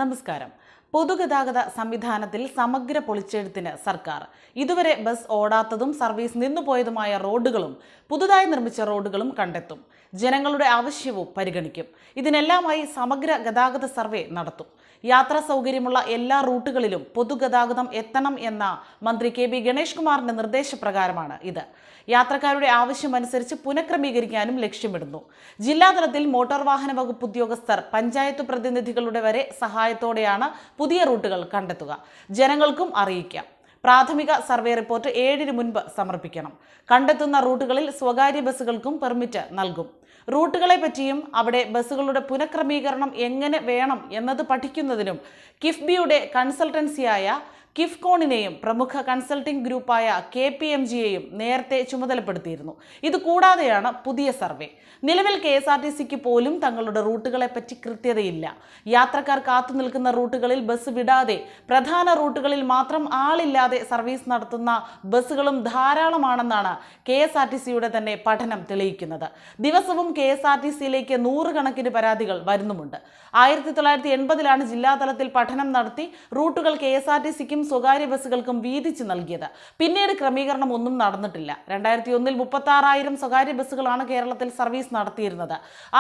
നമസ്കാരം. പൊതുഗതാഗത സംവിധാനത്തിൽ സമഗ്ര പൊളിച്ചെഴുത്തിന് സർക്കാർ. ഇതുവരെ ബസ് ഓടാത്തതും സർവീസ് നിന്നുപോയതുമായ റോഡുകളും പുതുതായി നിർമ്മിച്ച റോഡുകളും കണ്ടെത്തും. ജനങ്ങളുടെ ആവശ്യവും പരിഗണിക്കും. ഇതിനെല്ലാമായി സമഗ്ര ഗതാഗത സർവേ നടത്തും. യാത്രാ സൗകര്യമുള്ള എല്ലാ റൂട്ടുകളിലും പൊതുഗതാഗതം എത്തണം എന്ന മന്ത്രി കെ ബി ഗണേഷ് കുമാറിന്റെ നിർദ്ദേശപ്രകാരമാണ് ഇത്. യാത്രക്കാരുടെ ആവശ്യമനുസരിച്ച് പുനഃക്രമീകരിക്കാനും ലക്ഷ്യമിടുന്നു. ജില്ലാതലത്തിൽ മോട്ടോർ വാഹന വകുപ്പ് ഉദ്യോഗസ്ഥർ പഞ്ചായത്ത് പ്രതിനിധികളുടെ വരെ സഹായത്തോടെയാണ് പുതിയ റൂട്ടുകൾ കണ്ടെത്തുക. ജനങ്ങൾക്കും അറിയിക്കാം. പ്രാഥമിക സർവേ റിപ്പോർട്ട് 7-ന് മുൻപ് സമർപ്പിക്കണം. കണ്ടെത്തുന്ന റൂട്ടുകളിൽ സ്വകാര്യ ബസ്സുകൾക്കും പെർമിറ്റ് നൽകും. റൂട്ടുകളെ പറ്റിയും അവിടെ ബസ്സുകളുടെ പുനഃക്രമീകരണം എങ്ങനെ വേണം എന്നത് പഠിക്കുന്നതിനും കിഫ്ബിയുടെ കൺസൾട്ടൻസിയായ കിഫ്കോണിനെയും പ്രമുഖ കൺസൾട്ടിംഗ് ഗ്രൂപ്പായ KPMGയെയും നേരത്തെ ചുമതലപ്പെടുത്തിയിരുന്നു. ഇത് കൂടാതെയാണ് പുതിയ സർവേ. നിലവിൽ KSRTCക്ക് പോലും തങ്ങളുടെ റൂട്ടുകളെപ്പറ്റി കൃത്യതയില്ല. യാത്രക്കാർ കാത്തു നിൽക്കുന്ന റൂട്ടുകളിൽ ബസ് വിടാതെ പ്രധാന റൂട്ടുകളിൽ മാത്രം ആളില്ലാതെ സർവീസ് നടത്തുന്ന ബസ്സുകളും ധാരാളമാണെന്നാണ് KSRTCയുടെ തന്നെ പഠനം തെളിയിക്കുന്നത്. ദിവസവും KSRTCയിലേക്ക് 100 കണക്കിന് പരാതികൾ വരുന്നുമുണ്ട്. 1980-ലാണ് ജില്ലാതലത്തിൽ പഠനം നടത്തി റൂട്ടുകൾ KSRTCക്കും സ്വകാര്യ ബസ്സുകൾക്കും വീതിച്ചു നൽകിയത്. പിന്നീട് ക്രമീകരണം ഒന്നും നടന്നിട്ടില്ല. 2001-ൽ 36,000 സ്വകാര്യ ബസ്സുകളാണ് കേരളത്തിൽ സർവീസ് നടത്തിയിരുന്നത്.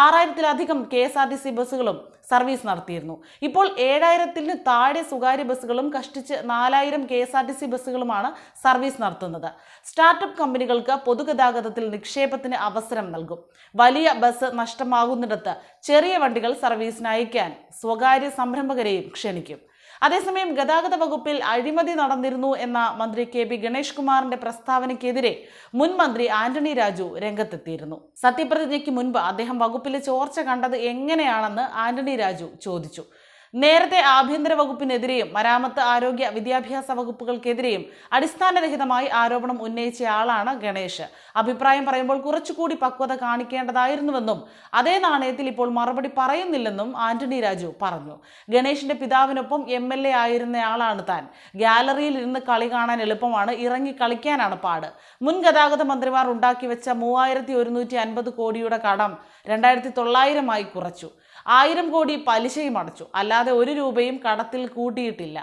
6,000-ലധികം KSRTC ബസ്സുകളും സർവീസ് നടത്തിയിരുന്നു. ഇപ്പോൾ 7,000-ന് താഴെ സ്വകാര്യ ബസ്സുകളും കഷ്ടിച്ച് 4,000 KSRTC ബസ്സുകളുമാണ് സർവീസ് നടത്തുന്നത്. സ്റ്റാർട്ടപ്പ് കമ്പനികൾക്ക് പൊതുഗതാഗതത്തിൽ നിക്ഷേപത്തിന് അവസരം നൽകും. വലിയ ബസ് നഷ്ടമാകുന്നിടത്ത് ചെറിയ വണ്ടികൾ സർവീസിന് അയക്കാൻ സ്വകാര്യ സംരംഭകരെയും ക്ഷണിക്കും. അതേസമയം ഗതാഗത വകുപ്പിൽ അഴിമതി നടന്നിരുന്നു എന്ന മന്ത്രി കെ ബി ഗണേഷ് കുമാറിന്റെ പ്രസ്താവനയ്ക്കെതിരെ മുൻ മന്ത്രി ആന്റണി രാജു രംഗത്തെത്തിയിരുന്നു. സത്യപ്രതിജ്ഞയ്ക്ക് മുൻപ് അദ്ദേഹം വകുപ്പിലെ ചോർച്ച കണ്ടത് എങ്ങനെയാണെന്ന് ആന്റണി രാജു ചോദിച്ചു. നേരത്തെ ആഭ്യന്തര വകുപ്പിനെതിരെയും മരാമത്ത്, ആരോഗ്യ, വിദ്യാഭ്യാസ വകുപ്പുകൾക്കെതിരെയും അടിസ്ഥാനരഹിതമായി ആരോപണം ഉന്നയിച്ച ആളാണ് ഗണേഷ്. അഭിപ്രായം പറയുമ്പോൾ കുറച്ചുകൂടി പക്വത കാണിക്കേണ്ടതായിരുന്നുവെന്നും അതേ നാണയത്തിൽ ഇപ്പോൾ മറുപടി പറയുന്നില്ലെന്നും ആന്റണി രാജു പറഞ്ഞു. ഗണേഷിന്റെ പിതാവിനൊപ്പം MLA ആയിരുന്നയാളാണ് താൻ. ഗാലറിയിൽ ഇരുന്ന് കളി കാണാൻ എളുപ്പമാണ്, ഇറങ്ങി കളിക്കാനാണ് പാട്. മുൻ ഗതാഗത മന്ത്രിമാർ ഉണ്ടാക്കി വെച്ച 3,150 കോടിയുടെ കടം 2,900-ആയി കുറച്ചു. 1,000 കോടി പലിശയും അടച്ചു. അല്ലാതെ 1 രൂപയും കടത്തിൽ കൂട്ടിയിട്ടില്ല.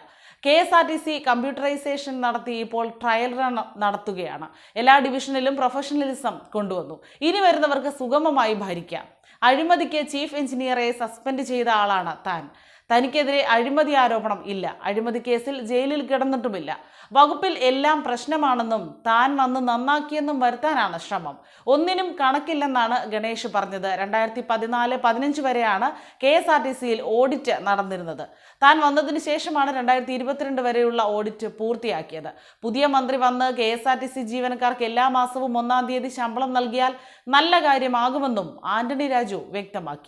KSRTC കമ്പ്യൂട്ടറൈസേഷൻ നടത്തി ഇപ്പോൾ ട്രയൽ റൺ നടത്തുകയാണ്. എല്ലാ ഡിവിഷനിലും പ്രൊഫഷണലിസം കൊണ്ടുവന്നു. ഇനി വരുന്നവർക്ക് സുഗമമായി ഭരിക്കാം. അഴിമതിക്ക് ചീഫ് എഞ്ചിനീയറെ സസ്പെൻഡ് ചെയ്ത ആളാണ് താൻ. തനിക്കെതിരെ അഴിമതി ആരോപണം ഇല്ല. അഴിമതി കേസിൽ ജയിലിൽ കിടന്നിട്ടുമില്ല. വകുപ്പിൽ എല്ലാം പ്രശ്നമാണെന്നും താൻ വന്ന് നന്നാക്കിയെന്നും വരുത്താനാണ് ശ്രമം. ഒന്നിനും കണക്കില്ലെന്നാണ് ഗണേഷ് പറഞ്ഞത്. 2014-15 വരെയാണ് KSRTCയിൽ ഓഡിറ്റ് നടന്നിരുന്നത്. താൻ വന്നതിന് ശേഷമാണ് 2022 വരെയുള്ള ഓഡിറ്റ് പൂർത്തിയാക്കിയത്. പുതിയ മന്ത്രി വന്ന് KSRTC ജീവനക്കാർക്ക് എല്ലാ മാസവും 1-ാം തീയതി ശമ്പളം നൽകിയാൽ നല്ല കാര്യമാകുമെന്നും ആന്റണി രാജു വ്യക്തമാക്കി.